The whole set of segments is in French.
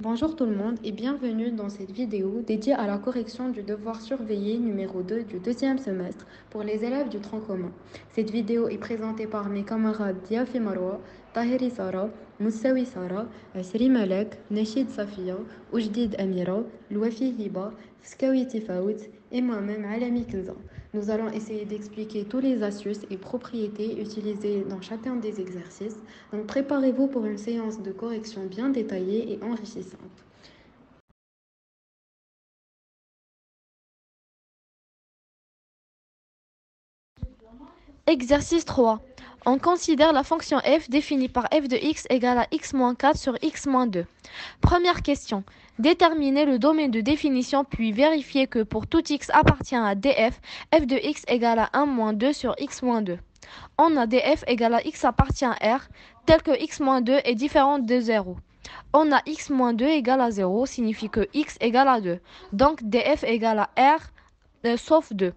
Bonjour tout le monde et bienvenue dans cette vidéo dédiée à la correction du devoir surveillé numéro 2 du deuxième semestre pour les élèves du tronc commun. Cette vidéo est présentée par mes camarades Diafi Marwa, Tahiri Sara, Moussaoui Sara, Asri Malek, Nechid Safia, Oujdid Amira, Louafi Hiba, Fskawi Tifaout et moi-même Alami Kenza. Nous allons essayer d'expliquer tous les astuces et propriétés utilisées dans chacun des exercices. Donc préparez-vous pour une séance de correction bien détaillée et enrichissante. Exercice 3. On considère la fonction f définie par f de x égale à x-4 sur x-2. Première question. Déterminer le domaine de définition puis vérifier que pour tout x appartient à df, f de x égale à 1-2 sur x-2. On a df égale à x appartient à R, tel que x-2 est différent de 0. On a x-2 égale à 0, signifie que x égale à 2. Donc df égale à R sauf 2.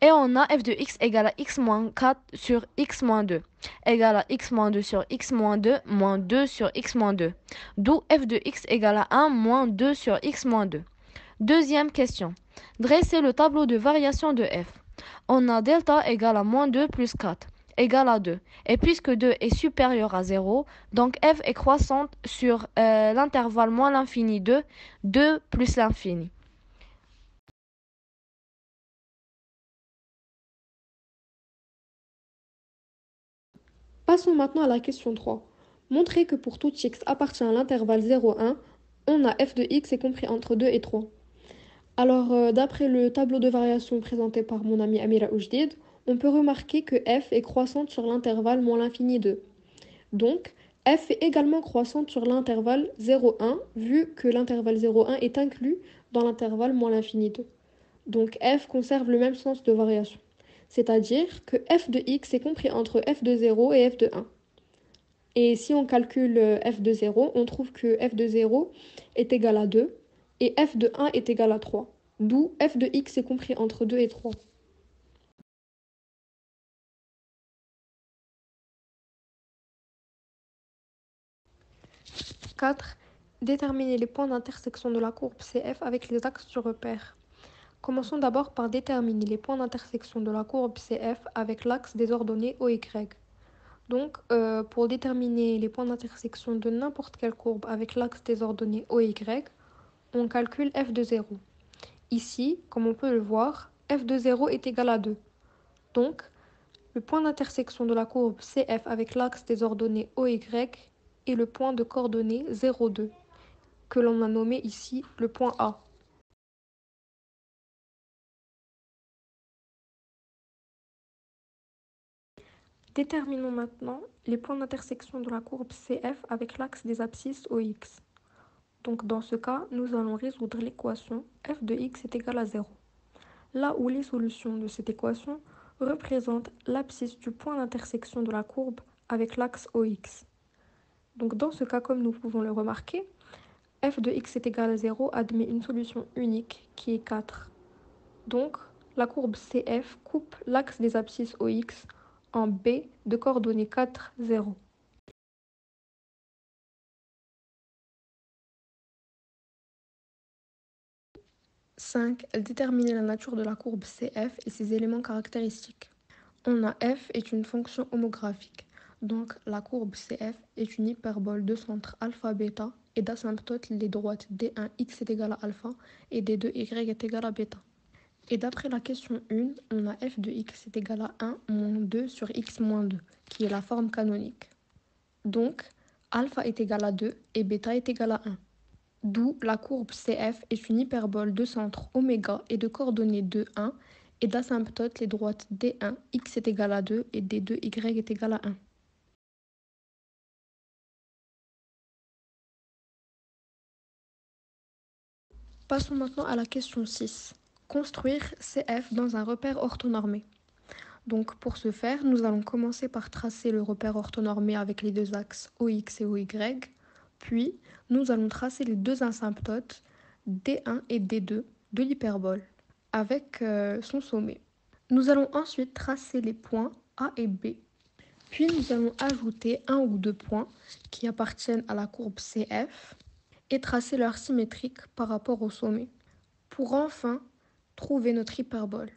Et on a f de x égale à x-4 sur x-2 égale à x-2 sur x-2 moins 2 sur x-2. D'où f de x égale à 1 moins 2 sur x-2. Deuxième question. Dressez le tableau de variation de f. On a delta égale à moins 2 plus 4 égale à 2. Et puisque 2 est supérieur à 0, donc f est croissante sur l'intervalle moins l'infini de 2 plus l'infini. Passons maintenant à la question 3. Montrez que pour tout x appartient à l'intervalle 0,1, on a f de x est compris entre 2 et 3. Alors, d'après le tableau de variation présenté par mon ami Amira Oujdid, on peut remarquer que f est croissante sur l'intervalle moins l'infini 2. Donc, f est également croissante sur l'intervalle 0,1, vu que l'intervalle 0,1 est inclus dans l'intervalle moins l'infini 2. Donc, f conserve le même sens de variation. C'est-à-dire que f de x est compris entre f de 0 et f de 1. Et si on calcule f de 0, on trouve que f de 0 est égal à 2 et f de 1 est égal à 3. D'où f de x est compris entre 2 et 3. « 4. Déterminer les points d'intersection de la courbe CF avec les axes du repère. Commençons d'abord par déterminer les points d'intersection de la courbe CF avec l'axe des ordonnées OY. Donc, pour déterminer les points d'intersection de n'importe quelle courbe avec l'axe des ordonnées OY, on calcule f de 0. Ici, comme on peut le voir, f de 0 est égal à 2. Donc, le point d'intersection de la courbe CF avec l'axe des ordonnées OY est le point de coordonnées 0, 2, que l'on a nommé ici le point A. Déterminons maintenant les points d'intersection de la courbe CF avec l'axe des abscisses OX. Donc dans ce cas, nous allons résoudre l'équation f de x est égal à 0. Là où les solutions de cette équation représentent l'abscisse du point d'intersection de la courbe avec l'axe OX. Donc dans ce cas, comme nous pouvons le remarquer, f de x est égal à 0 admet une solution unique qui est 4. Donc la courbe CF coupe l'axe des abscisses OX en B de coordonnées 4, 0. « 5. Déterminer la nature de la courbe CF et ses éléments caractéristiques. On a f est une fonction homographique. Donc la courbe CF est une hyperbole de centre alpha-bêta et d'asymptote les droites D1 x est égal à alpha et D2 y est égal à bêta. Et d'après la question 1, on a f de x est égal à 1 moins 2 sur x moins 2, qui est la forme canonique. Donc, alpha est égal à 2 et bêta est égal à 1. D'où la courbe CF est une hyperbole de centre oméga et de coordonnées 2, 1 et d'asymptote les droites D1 x est égal à 2 et D2 y est égal à 1. Passons maintenant à la question 6. Construire CF dans un repère orthonormé. Donc pour ce faire, nous allons commencer par tracer le repère orthonormé avec les deux axes OX et OY, puis nous allons tracer les deux asymptotes D1 et D2 de l'hyperbole avec son sommet. Nous allons ensuite tracer les points A et B, puis nous allons ajouter un ou deux points qui appartiennent à la courbe CF et tracer leur symétrique par rapport au sommet. Pour enfin trouver notre hyperbole.